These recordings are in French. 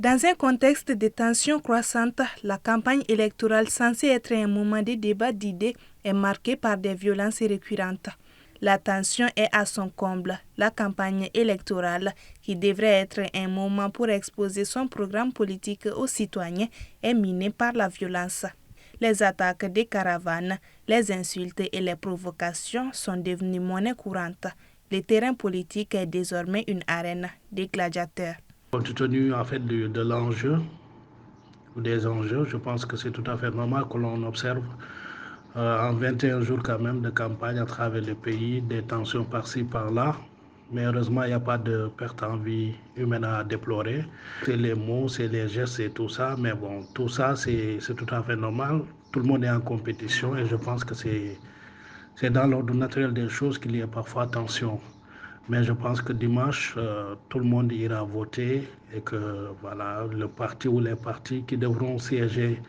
Dans un contexte de tensions croissantes, la campagne électorale censée être un moment de débat d'idées est marquée par des violences récurrentes. La tension est à son comble. La campagne électorale, qui devrait être un moment pour exposer son programme politique aux citoyens, est minée par la violence. Les attaques des caravanes, les insultes et les provocations sont devenues monnaie courante. Le terrain politique est désormais une arène des gladiateurs. Compte tenu en fait de l'enjeu ou des enjeux, je pense que c'est tout à fait normal que l'on observe en 21 jours quand même de campagne à travers le pays, des tensions par-ci par-là. Mais heureusement, il n'y a pas de perte en vie humaine à déplorer. C'est les mots, c'est les gestes et tout ça. Mais bon, tout ça, c'est tout à fait normal. Tout le monde est en compétition et je pense que c'est dans l'ordre naturel des choses qu'il y a parfois tension. Mais je pense que dimanche, tout le monde ira voter et que voilà, le parti ou les partis qui devront siéger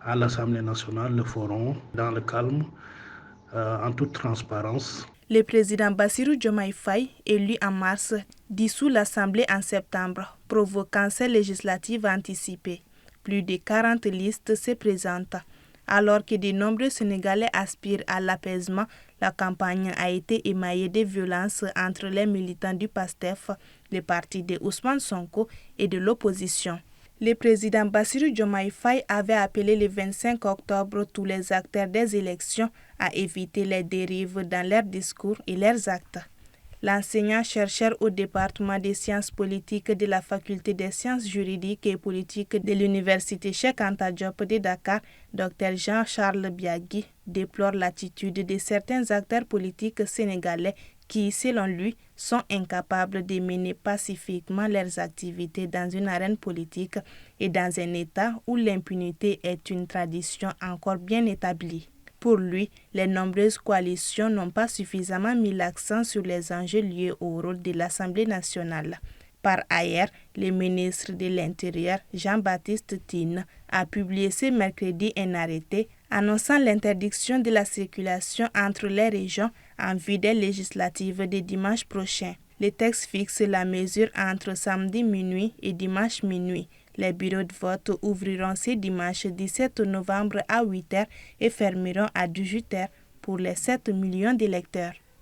à l'Assemblée nationale le feront dans le calme, en toute transparence. Le président Bassirou Diomaye Faye, élu en mars, dissout l'Assemblée en septembre, provoquant ces législatives anticipées. Plus de 40 listes se présentent. Alors que de nombreux Sénégalais aspirent à l'apaisement, la campagne a été émaillée de violences entre les militants du PASTEF, le parti de Ousmane Sonko et de l'opposition. Le président Bassirou Diomaye Faye avait appelé le 25 octobre tous les acteurs des élections à éviter les dérives dans leurs discours et leurs actes. L'enseignant-chercheur au département des sciences politiques de la faculté des sciences juridiques et politiques de l'université Cheikh Anta Diop de Dakar, Dr Jean-Charles Biagui, déplore l'attitude de certains acteurs politiques sénégalais qui, selon lui, sont incapables de mener pacifiquement leurs activités dans une arène politique et dans un État où l'impunité est une tradition encore bien établie. Pour lui, les nombreuses coalitions n'ont pas suffisamment mis l'accent sur les enjeux liés au rôle de l'Assemblée nationale. Par ailleurs, le ministre de l'Intérieur, Jean-Baptiste Tine, a publié ce mercredi un arrêté annonçant l'interdiction de la circulation entre les régions en vue des législatives de dimanche prochain. Le texte fixe la mesure entre samedi minuit et dimanche minuit. Les bureaux de vote ouvriront ce dimanche 17 novembre à 8h et fermeront à 18h pour les 7 millions d'électeurs.